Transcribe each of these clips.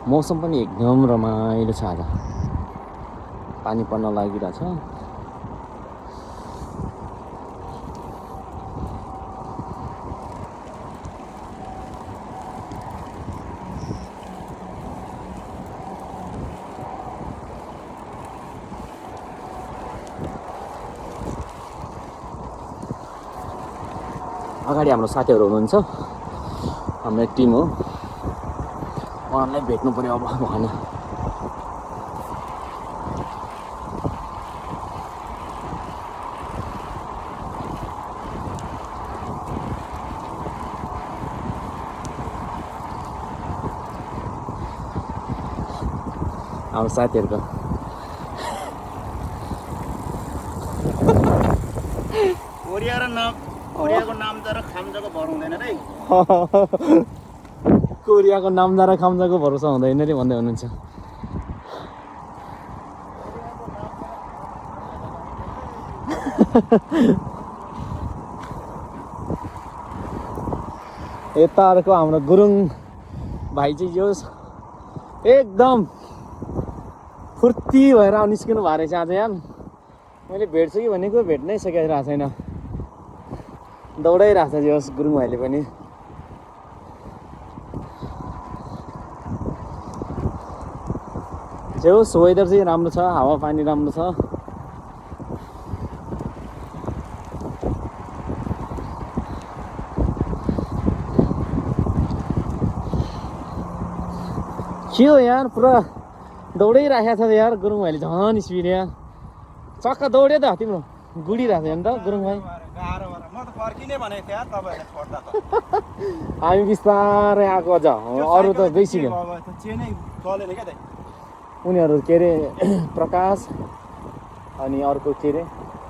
मौसम पनि एकदम रमाइलो छ आज। पानी पर्न लागिरहेछ। अगाडि हाम्रो साथीहरू हुनुहुन्छ, हाम्रो टिम हो, उहाँहरूलाई भेट्नु पर्यो अब भएन। हाम्रो साथीहरूको कोरियाको नामजा र खाम्जाको भर हुँदैन रे। कोरियाको नामजा र खाम्जाको भरोसा हुँदैन रे भन्दै हुनुहुन्छ। यता अर्को हाम्रो गुरुङ भाइ चाहिँ यो एकदम फुर्ती भएर निस्किनु भएको रहेछ आज यार। मैले भेट्छु कि भनेको भेट्नै सकिरहेको छैन, दौडाइरहेको छ जोस् गुरुङ भाइले पनि। जोस् वेदर चाहिँ राम्रो छ, हावापानी राम्रो छ। के हो यार, पुरा दौडाइराखेको छ यार गुरुङ भाइले, झन् स्पिड यार। चक्का दौड्यो त तिम्रो, गुडिरहेको छ नि त गुरुङ भाइ। हामी बिस्तारै आएको अझ, अरू त गइसक्यो। उनीहरू के अरे प्रकाश अनि अर्को के अरे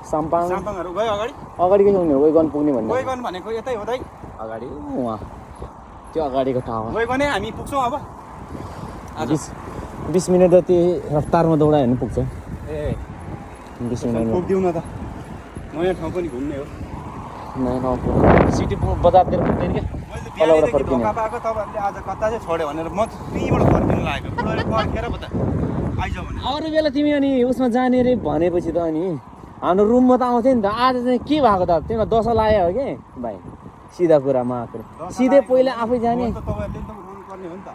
साम्पाङ अगाडि गयो। उनीहरू वेगन पुग्ने भनेको यतै हो दाइ, अगाडि उहाँ त्यो अगाडिको ठाउँमा भने हामी पुग्छौँ अब। 20 मिनट जति रफ्तारमा दौडायो भने पुग्छ। ए 20 मिनट पुग्दिउँ न त, नयाँ ठाउँ पनि घुम्ने हो। नयाँ ठाउँ सिटी बजारतिर पुग्दैन क्या, तलबाट फर्किने। तपाईँहरूले आज कता चाहिँ छोड्यो भनेर म त्यहीँबाट फर्किनु लागेको, बुढाले पर्खेर पो त आइज भने। अरू बेला तिमी अनि उसमा जाने रे भनेपछि त अनि हाम्रो रुममा त आउँथ्यो नि त। आज चाहिँ के भएको त, तिमीलाई दशा लाग्यो हो कि भाइ? सिधा कुरामा आएको सिधै पहिला आफै जाने। तपाईँहरूले त उठाउनु पर्ने हो नि त।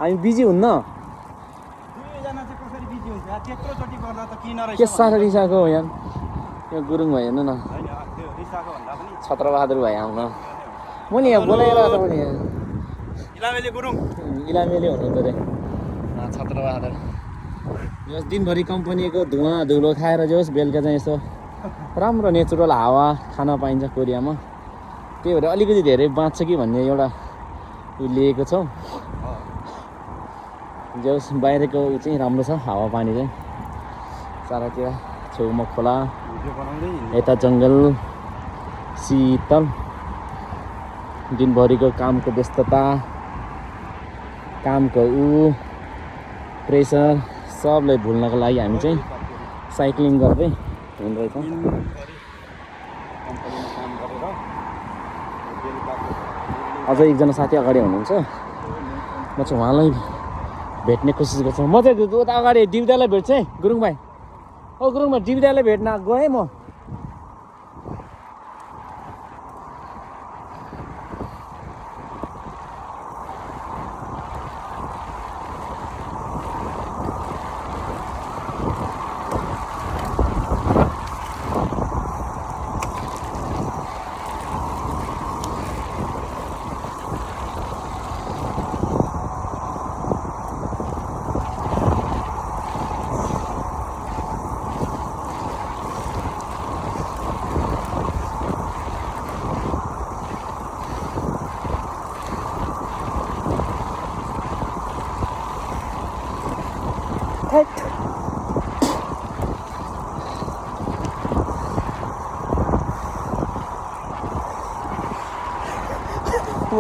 हामी बिजी हुन्न। दुवैजना चाहिँ कसरी बिजी हुन्छ? त्यत्रोचोटि गर्दा त किन रहेछ? के साह्रो रिसाएको हो यार यो गुरुङ भाइ, हेर्नु न। होइन त्यो रिसाएको भन्दा पनि छत्रबहादुर भाइ आउनु, मैले यहाँ बोलाइरहेको छ। मैले यहाँ इलामेले गुरुङ इलामेले हुनुहुन्छ अरे छत्रबहादुर। जस दिनभरि कम्पनीको धुवा धुलो खाएर जोस् बेलुका चाहिँ यसो राम्रो नेचुरल हावा खान पाइन्छ कोरियामा। त्यही भएर अलिकति धेरै बाँच्छ कि भन्ने एउटा उयो लिएको छौँ। जोस् बाहिरको ऊ चाहिँ राम्रो छ, हावापानी चाहिँ चारैतिर। छेउमा खोला, यता जङ्गल, शीतल। दिनभरिको कामको व्यस्तता, कामको प्रेसर सबलाई भुल्नको लागि हामी चाहिँ साइक्लिङ गर्दै हिँड्दैछौँ। अझ एकजना साथी अगाडि हुनुहुन्छ, म चाहिँ उहाँलाई भेट्ने कोसिस गर्छु। म चाहिँ उता अगाडि डिब्दालाई भेट्छु है गुरुङ भाइ। ओ गुरुङ भाइ, डिब्दालाई भेट्न गएँ म।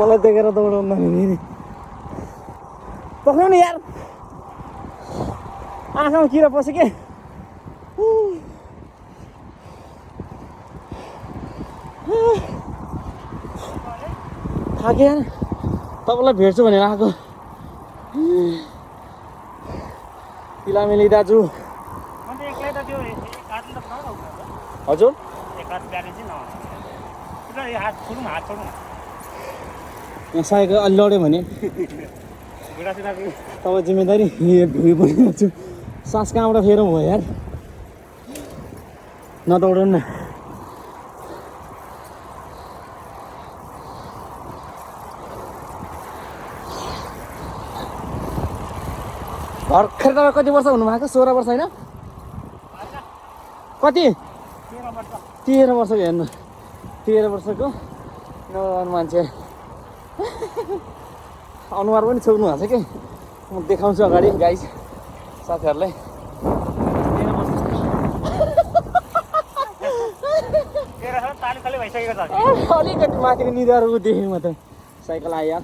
मलाई देखेर दौडाउनु नि पक्राउनु यार, आँखामा किरा पस्यो के। थाक्यो यार, तपाईँलाई भेट्छु भनेर आएको। तिलामेली दाजु अन्त एक्लै त त्यो काट्नु त पुरा हजुर एक हात ब्यालेन्स नै नहुन्छ पुरा यो हात छोडौँ यहाँ साइकल अलि लड्यो भने बुढासुढाको तब जिम्मेदारी भुइँ परिहाल्छु सास कहाँबाट फेरौँ भयो यार नदौडौँ न भर्खर तपाईँ कति वर्ष हुनुभएको 16 वर्ष होइन कति 13 वर्षको हेर्नु 13 वर्षको नौजवान मान्छे अनुहार पनि छोड्नु भएको छ कि म देखाउँछु अगाडि गाइस साथीहरूलाई 13 वर्ष ताली भइसकेको छ अलिकति माथिको निधारको देखेँ म त साइकल आयो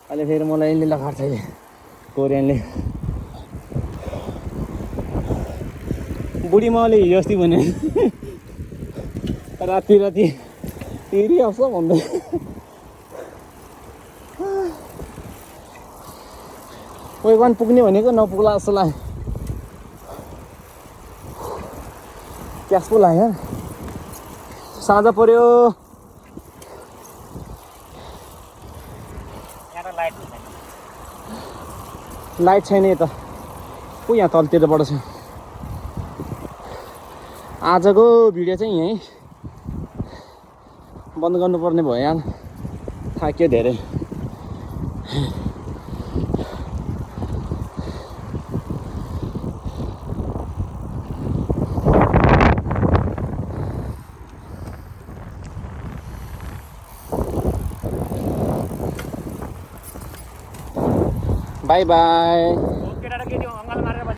अहिले फेरि मलाई यसले लगाएको छ अहिले कोरियनले बुढी माउले हिजो अस्ति भने राति तिरी आउँछ भन्दै वेगन पुग्ने भनेको नपुग्ला जस्तो लाग्यो क्यास पो लाग्यो साँझ पर्यो लाइट छैन यता को यहाँ तलतिरबाट छ आजको भिडियो चाहिँ यहीँ बन्द गर्नुपर्ने भयो यहाँ थाक्यो धेरै बाई बाई